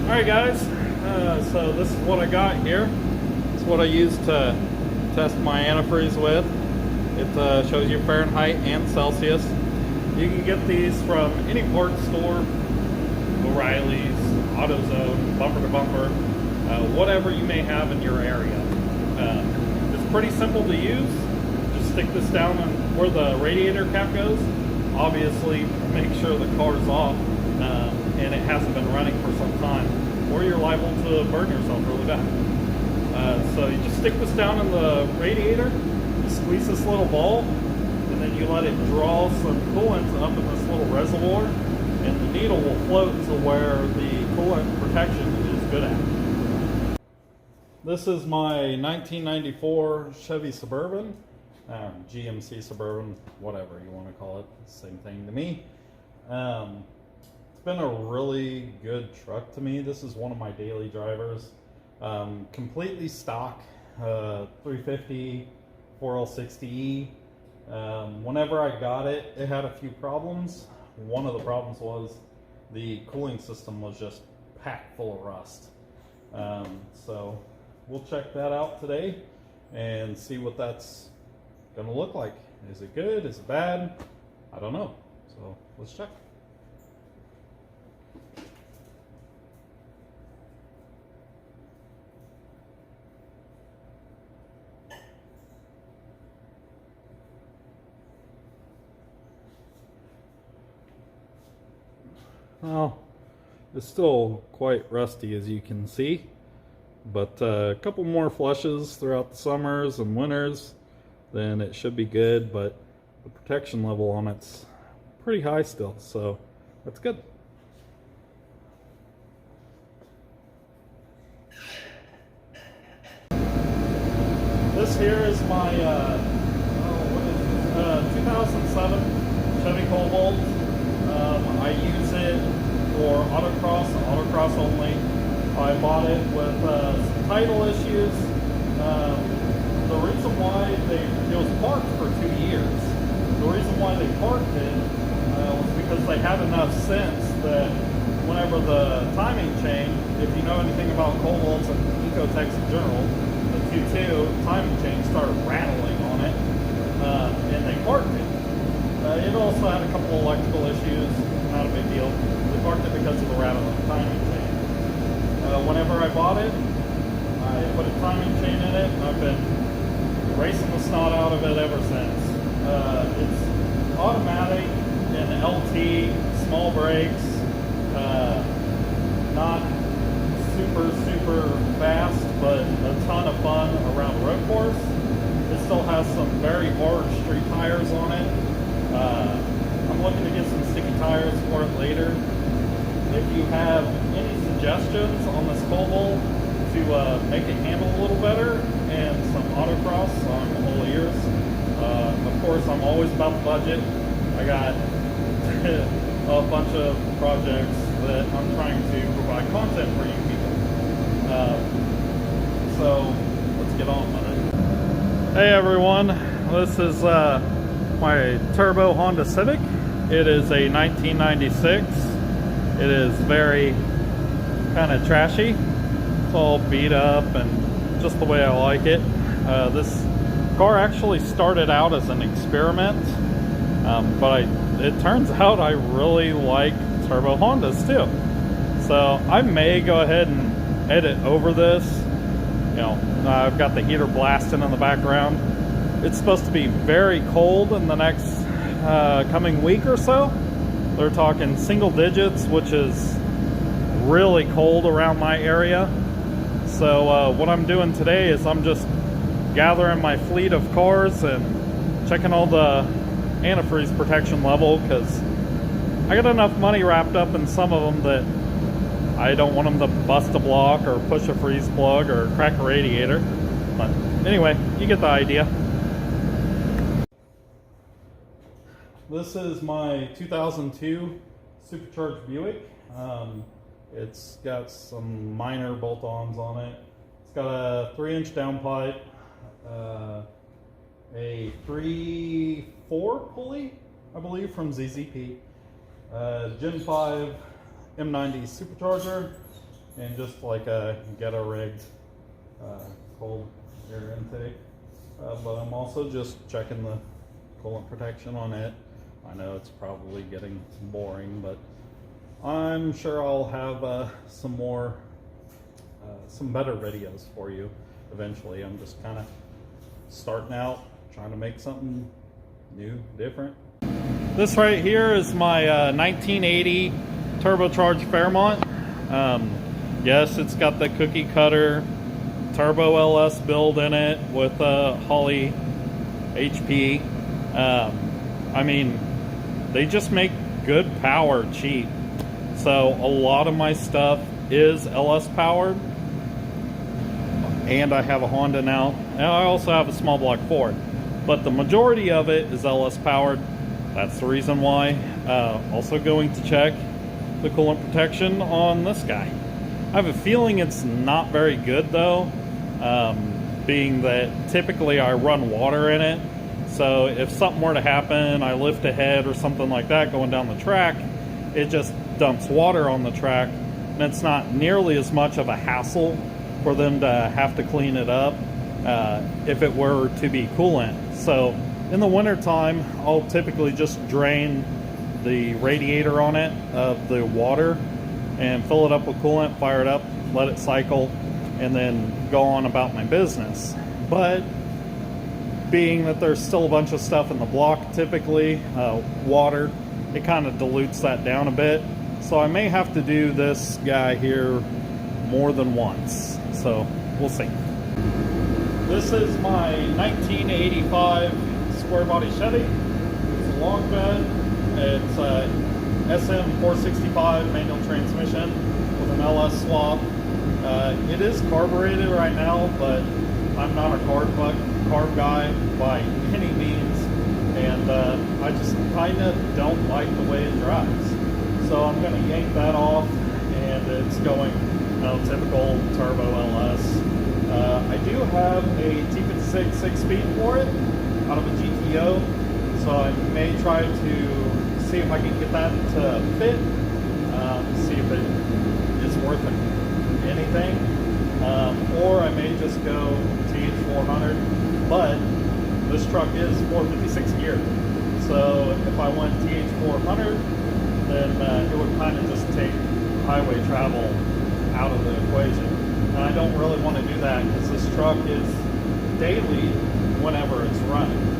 Alright guys, so this is what I got here. It's what I use to test my antifreeze with. It shows you Fahrenheit and Celsius. You can get these from any parts store, O'Reilly's, AutoZone, Bumper to Bumper, whatever you may have in your area. It's pretty simple to use. Just stick this down on where the radiator cap goes. Obviously make sure the car's off and it hasn't been running for some time, or you're liable to burn yourself really bad. So you just stick this down in the radiator, you squeeze this little ball, and then you let it draw some coolant up in this little reservoir, and the needle will float to where the coolant protection is good at. This is my 1994 Chevy Suburban, GMC Suburban, whatever you want to call it, same thing to me. It's been a really good truck to me. This is one of my daily drivers. Completely stock, 350 4L60E. Whenever I got it, it had a few problems. One of the problems was the cooling system was just packed full of rust. So we'll check that out today and see what that's gonna look like. Is it good? Is it bad? I don't know. So let's check. Well, it's still quite rusty, as you can see, but a couple more flushes throughout the summers and winters, then it should be good. But the protection level on it's pretty high still, so that's good. This here is my 2007 Chevy Cobalt. I use it for autocross only. I bought it with some title issues. The reason why it was parked for 2 years. The reason why they parked it was because they had enough sense that whenever the timing chain, if you know anything about Cobalts and Ecotechs in general, the Q2 timing chain started rattling on it, and they parked it. It also had a couple electrical issues, not a big deal. They parked it because of the rattling timing chain. Whenever I bought it, I put a timing chain in it, and I've been racing the snot out of it ever since. It's automatic and LT, small brakes, not super fast, but a ton of fun around road course. It still has some very hard street tires on it. I'm looking to get some sticky tires for it later. If you have any suggestions on this Cobalt to make it handle a little better and some autocross, I'm all ears. Of course, I'm always about the budget. I got a bunch of projects that I'm trying to provide content for you people. So let's get on with it. Hey everyone, this is my turbo Honda Civic. It is a 1996. It is very kind of trashy. It's all beat up and just the way I like it. This car actually started out as an experiment, but it turns out I really like turbo Hondas too. So I may go ahead and edit over this. You know, I've got the heater blasting in the background. It's supposed to be very cold in the next coming week or so. They're talking single digits, which is really cold around my area. So what I'm doing today is I'm just gathering my fleet of cars and checking all the antifreeze protection level, because I got enough money wrapped up in some of them that I don't want them to bust a block or push a freeze plug or crack a radiator. But anyway, you get the idea. This is my 2002 supercharged Buick. It's got some minor bolt-ons on it. It's got a 3-inch downpipe, a 3/4 pulley, I believe, from ZZP, Gen 5 M90 supercharger, and just like a ghetto rigged cold air intake. But I'm also just checking the coolant protection on it. I know it's probably getting boring, but I'm sure I'll have some better videos for you eventually. I'm just kind of starting out, trying to make something new, different. This right here is my 1980 turbocharged Fairmont. Yes, it's got the cookie cutter turbo LS build in it with a Holley HP. I mean, they just make good power cheap. So a lot of my stuff is LS powered. And I have a Honda now. And I also have a small block Ford. But the majority of it is LS powered. That's the reason why. Also going to check the coolant protection on this guy. I have a feeling it's not very good though, being that typically I run water in it. So if something were to happen, I lift a head or something like that going down the track, it just dumps water on the track, and it's not nearly as much of a hassle for them to have to clean it up if it were to be coolant. So in the wintertime, I'll typically just drain the radiator on it of the water and fill it up with coolant, fire it up, let it cycle, and then go on about my business. But being that there's still a bunch of stuff in the block, typically water, it kind of dilutes that down a bit. So I may have to do this guy here more than once. So we'll see. This is my 1985 square body Chevy. It's a long bed. It's a SM465 manual transmission with an LS swap. It is carbureted right now, but I'm not a carb guy by any means, and I just kind of don't like the way it drives. So I'm going to yank that off, and it's going, typical turbo LS. I do have a T56 6-speed for it out of a GTO, so I may try to see if I can get that to fit, see if it is worth anything, or I may just go TH400, but this truck is 456 gear, so if I went TH400, then it would kind of just take highway travel out of the equation, and I don't really want to do that because this truck is daily whenever it's running.